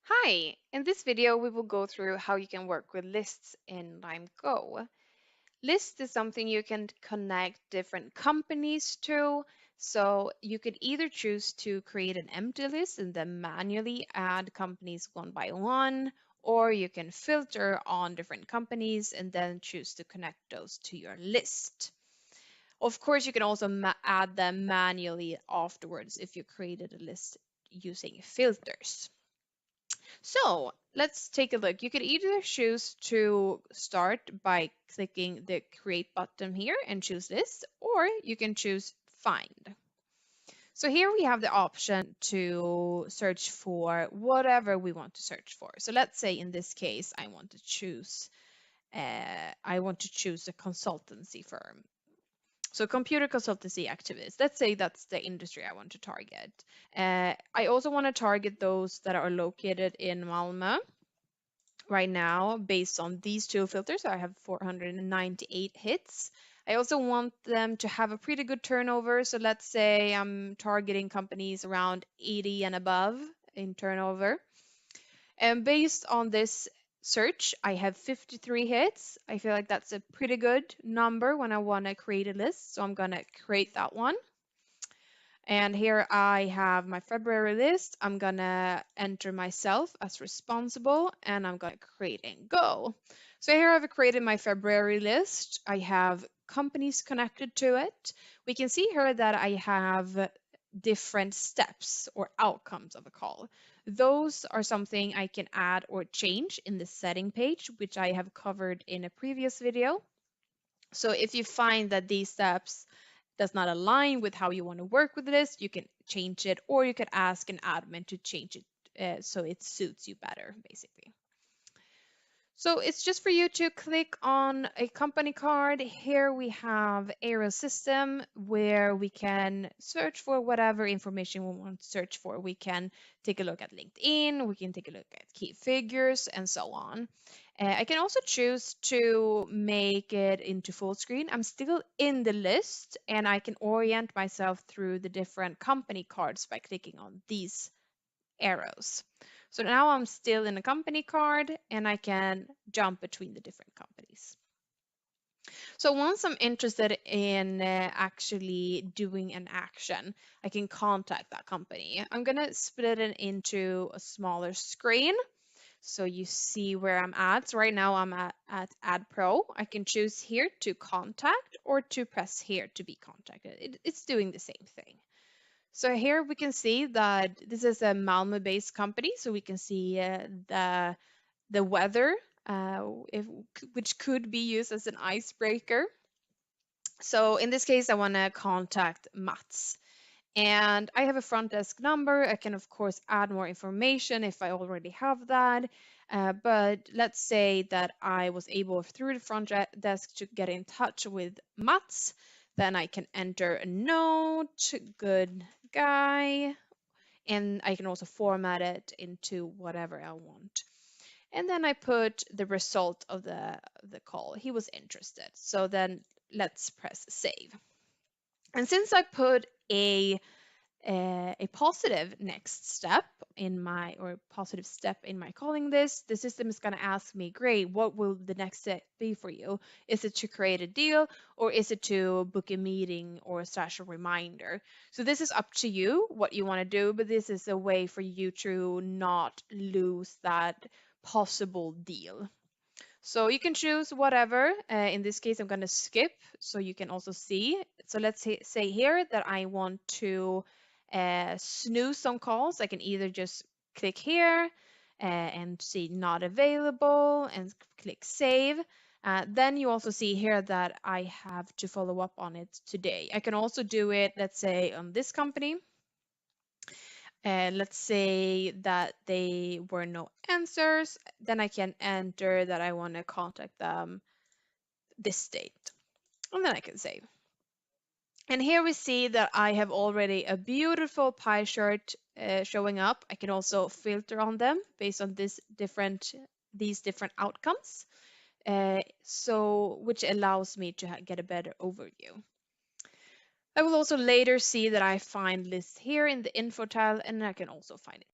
Hi! In this video, we will go through how you can work with lists in LimeGo. List is something you can connect different companies to. So you could either choose to create an empty list and then manually add companies one by one, or you can filter on different companies and then choose to connect those to your list. Of course, you can also add them manually afterwards if you created a list using filters. So let's take a look. You could either choose to start by clicking the create button here and choose this, or you can choose find. So here we have the option to search for whatever we want to search for. So let's say in this case, I want to choose a consultancy firm. So computer consultancy activities, let's say that's the industry I want to target. I also want to target those that are located in Malmö. Right now, based on these two filters, I have 498 hits. I also want them to have a pretty good turnover. So let's say I'm targeting companies around 80 and above in turnover. And based on this search, I have 53 hits. I feel like that's a pretty good number when I want to create a list. So I'm going to create that one. And here I have my February list. I'm gonna enter myself as responsible and I'm gonna create and go. So here I've created my February list. I have companies connected to it. We can see here that I have different steps or outcomes of a call. Those are something I can add or change in the setting page, which I have covered in a previous video. So if you find that these steps does not align with how you want to work with this, you can change it, or you can ask an admin to change it so it suits you better, basically. So it's just for you to click on a company card. Here we have Aero System where we can search for whatever information we want to search for. We can take a look at LinkedIn, we can take a look at key figures and so on. I can also choose to make it into full screen. I'm still in the list and I can orient myself through the different company cards by clicking on these arrows. So now I'm still in a company card and I can jump between the different companies. So once I'm interested in actually doing an action, I can contact that company. I'm going to split it into a smaller screen so you see where I'm at. So right now I'm at Add Pro. I can choose here to contact or to press here to be contacted. It's doing the same thing. So here we can see that this is a Malmö-based company, so we can see the weather, which could be used as an icebreaker. So in this case, I want to contact Mats. And I have a front desk number. I can, of course, add more information if I already have that. But let's say that I was able through the front desk to get in touch with Mats. Then I can enter a note, good guy, and I can also format it into whatever I want. And then I put the result of the call. He was interested. So then let's press save. And since I put a positive next step in my or positive step in my calling this, the system is going to ask me, great, what will the next step be for you? Is it to create a deal or is it to book a meeting or slash a reminder? So this is up to you what you want to do, but this is a way for you to not lose that possible deal. So you can choose whatever. In this case, I'm going to skip so you can also see. So let's say here that I want to snooze some calls. I can either just click here and see not available and click save. Then you also see here that I have to follow up on it today. I can also do it, let's say, on this company. Let's say that they were no answers, then I can enter that I want to contact them this date, and then I can save. And here we see that I have already a beautiful pie chart showing up. I can also filter on them based on these different outcomes, so which allows me to get a better overview. I will also later see that I find lists here in the info tile, and I can also find it